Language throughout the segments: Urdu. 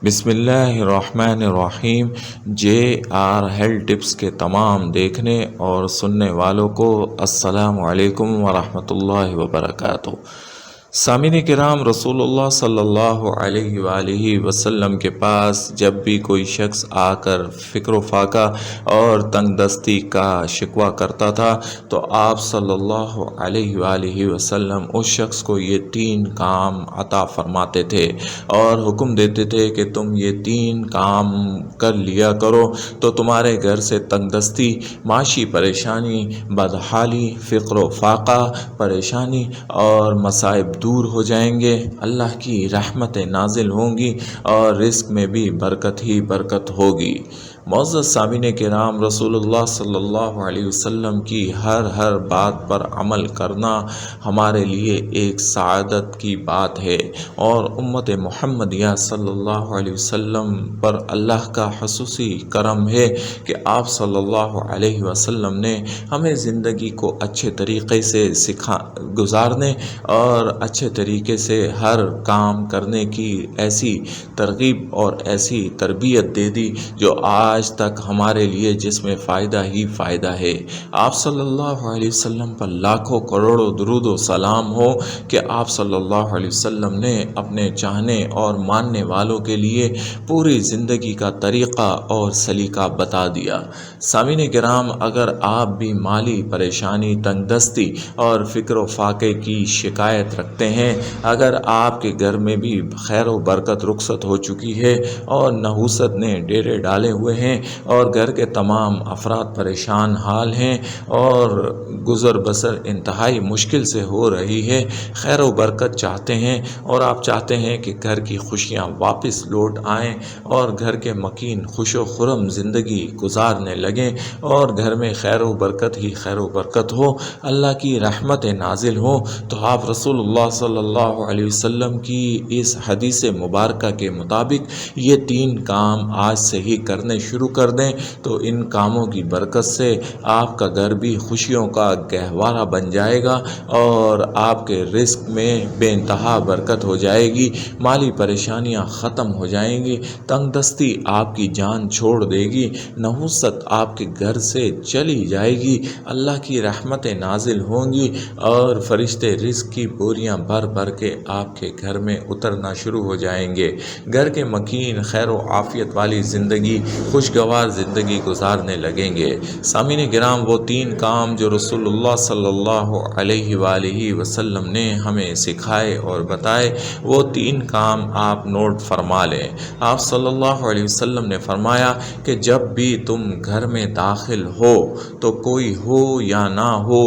بسم اللہ الرحمن الرحیم۔ جے آر ہیلتھ ٹپس کے تمام دیکھنے اور سننے والوں کو السلام علیکم ورحمۃ اللہ وبرکاتہ۔ سامعین کرام، رسول اللہ صلی اللہ علیہ وآلہ وسلم کے پاس جب بھی کوئی شخص آ کر فکر و فاقہ اور تنگ دستی کا شکوہ کرتا تھا تو آپ صلی اللہ علیہ وآلہ وسلم اس شخص کو یہ 3 کام عطا فرماتے تھے اور حکم دیتے تھے کہ تم یہ 3 کام کر لیا کرو تو تمہارے گھر سے تنگ دستی، معاشی پریشانی، بدحالی، فقر و فاقہ، پریشانی اور مصائب دور ہو جائیں گے، اللہ کی رحمتیں نازل ہوں گی اور رزق میں بھی برکت ہی برکت ہوگی۔ معزز سامعین کرام، رسول اللہ صلی اللہ علیہ وسلم کی ہر بات پر عمل کرنا ہمارے لیے ایک سعادت کی بات ہے، اور امت محمدیہ صلی اللہ علیہ وسلم پر اللہ کا خصوصی کرم ہے کہ آپ صلی اللہ علیہ وسلم نے ہمیں زندگی کو اچھے طریقے سے گزارنے اور اچھے طریقے سے ہر کام کرنے کی ایسی ترغیب اور ایسی تربیت دے دی جو آج تک ہمارے لیے جس میں فائدہ ہی فائدہ ہے۔ آپ صلی اللہ علیہ وسلم پر لاکھوں کروڑوں درود و سلام ہو کہ آپ صلی اللہ علیہ وسلم نے اپنے چاہنے اور ماننے والوں کے لیے پوری زندگی کا طریقہ اور سلیقہ بتا دیا۔ سامعین کرام، اگر آپ بھی مالی پریشانی، تنگ دستی اور فکر و فاقے کی شکایت رکھتے ہیں، اگر آپ کے گھر میں بھی خیر و برکت رخصت ہو چکی ہے اور نحوست نے ڈیرے ڈالے ہوئے ہیں اور گھر کے تمام افراد پریشان حال ہیں اور گزر بسر انتہائی مشکل سے ہو رہی ہے، خیر و برکت چاہتے ہیں اور آپ چاہتے ہیں کہ گھر کی خوشیاں واپس لوٹ آئیں اور گھر کے مکین خوش و خرم زندگی گزارنے لگیں اور گھر میں خیر و برکت ہی خیر و برکت ہو، اللہ کی رحمت نازل ہو، تو آپ رسول اللہ صلی اللہ علیہ وسلم کی اس حدیث مبارکہ کے مطابق یہ 3 کام آج سے ہی کرنے شروع کر دیں تو ان کاموں کی برکت سے آپ کا گھر بھی خوشیوں کا گہوارہ بن جائے گا اور آپ کے رزق میں بے انتہا برکت ہو جائے گی، مالی پریشانیاں ختم ہو جائیں گی، تنگ دستی آپ کی جان چھوڑ دے گی، نحوست آپ کے گھر سے چلی جائے گی، اللہ کی رحمتیں نازل ہوں گی اور فرشتے رزق کی بوریاں بھر بھر کے آپ کے گھر میں اترنا شروع ہو جائیں گے، گھر کے مکین خیر و عافیت والی زندگی، خوشگوار زندگی گزارنے لگیں گے۔ سامعین کرام، وہ 3 کام جو رسول اللہ صلی اللہ علیہ وآلہ وسلم نے ہمیں سکھائے اور بتائے، وہ 3 کام آپ نوٹ فرما لیں۔ آپ صلی اللہ علیہ وسلم نے فرمایا کہ جب بھی تم گھر میں داخل ہو تو کوئی ہو یا نہ ہو،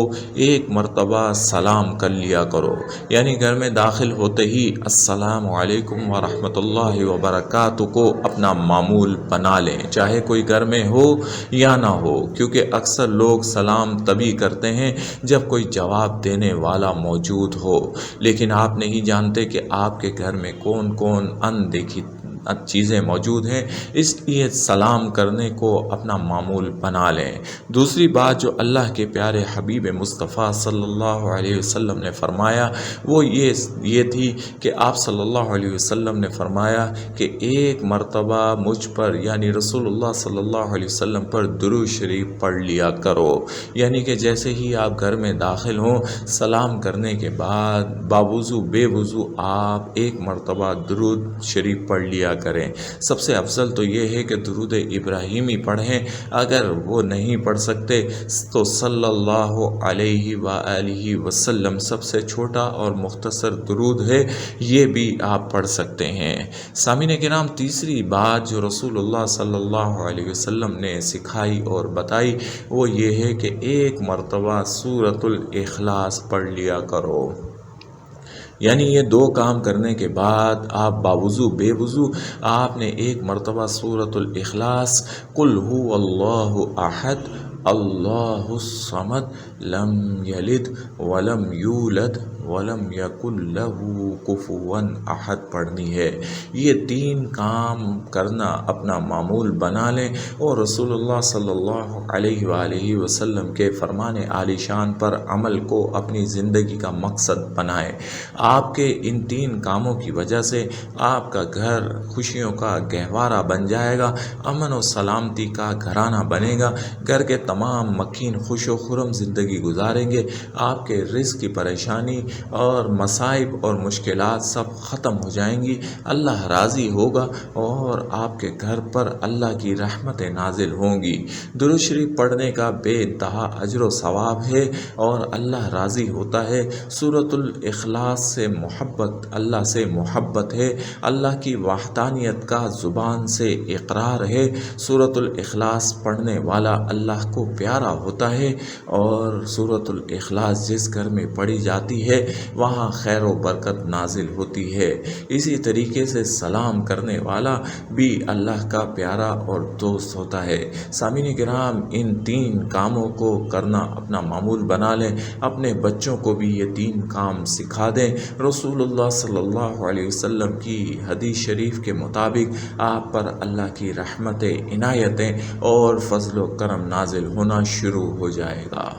1 مرتبہ سلام کر لیا کرو، یعنی گھر میں داخل ہوتے ہی السلام علیکم ورحمۃ اللہ وبرکاتہ کو اپنا معمول بنا لیں، چاہے کوئی گھر میں ہو یا نہ ہو، کیونکہ اکثر لوگ سلام تبھی کرتے ہیں جب کوئی جواب دینے والا موجود ہو، لیکن آپ نہیں جانتے کہ آپ کے گھر میں کون کون اندیکھی چیزیں موجود ہیں، اس لیے سلام کرنے کو اپنا معمول بنا لیں۔ دوسری بات جو اللہ کے پیارے حبیب مصطفیٰ صلی اللہ علیہ وسلم نے فرمایا وہ یہ تھی کہ آپ صلی اللہ علیہ وسلم نے فرمایا کہ 1 مرتبہ مجھ پر یعنی رسول اللہ صلی اللہ علیہ وسلم پر درود شریف پڑھ لیا کرو، یعنی کہ جیسے ہی آپ گھر میں داخل ہوں، سلام کرنے کے بعد باوضو بے وضو آپ 1 مرتبہ درود شریف پڑھ لیا کریں۔ سب سے افضل تو یہ ہے کہ درود ابراہیمی پڑھیں، اگر وہ نہیں پڑھ سکتے تو صلی اللہ علیہ وآلہ وسلم سب سے چھوٹا اور مختصر درود ہے، یہ بھی آپ پڑھ سکتے ہیں۔ سامعین کرام، تیسری بات جو رسول اللہ صلی اللہ علیہ وسلم نے سکھائی اور بتائی وہ یہ ہے کہ 1 مرتبہ سورۃ الاخلاص پڑھ لیا کرو، یعنی یہ 2 کام کرنے کے بعد آپ باوضو بے وضو آپ نے 1 مرتبہ سورۃ الاخلاص، قل هو اللہ احد اللہ الصمد لم یلد ولم یولد ولم یکن لہ کفوا احد پڑھنی ہے۔ یہ 3 کام کرنا اپنا معمول بنا لیں اور رسول اللہ صلی اللہ علیہ وآلہ وسلم کے فرمان عالی شان پر عمل کو اپنی زندگی کا مقصد بنائیں۔ آپ کے ان 3 کاموں کی وجہ سے آپ کا گھر خوشیوں کا گہوارہ بن جائے گا، امن و سلامتی کا گھرانہ بنے گا، گھر کے تمام مکین خوش و خرم زندگی گزاریں گے، آپ کے رزق کی پریشانی اور مصائب اور مشکلات سب ختم ہو جائیں گی، اللہ راضی ہوگا اور آپ کے گھر پر اللہ کی رحمتیں نازل ہوں گی۔ درود شریف پڑھنے کا بے انتہا اجر و ثواب ہے اور اللہ راضی ہوتا ہے۔ سورۃ الاخلاص سے محبت، اللہ سے محبت ہے، اللہ کی وحدانیت کا زبان سے اقرار ہے۔ سورۃ الاخلاص پڑھنے والا اللہ کو پیارا ہوتا ہے اور سورۃ الاخلاص جس گھر میں پڑھی جاتی ہے وہاں خیر و برکت نازل ہوتی ہے۔ اسی طریقے سے سلام کرنے والا بھی اللہ کا پیارا اور دوست ہوتا ہے۔ سامعین کرام، ان 3 کاموں کو کرنا اپنا معمول بنا لیں، اپنے بچوں کو بھی یہ 3 کام سکھا دیں۔ رسول اللہ صلی اللہ علیہ وسلم کی حدیث شریف کے مطابق آپ پر اللہ کی رحمتیں، عنایتیں اور فضل و کرم نازل ہونا شروع ہو جائے گا۔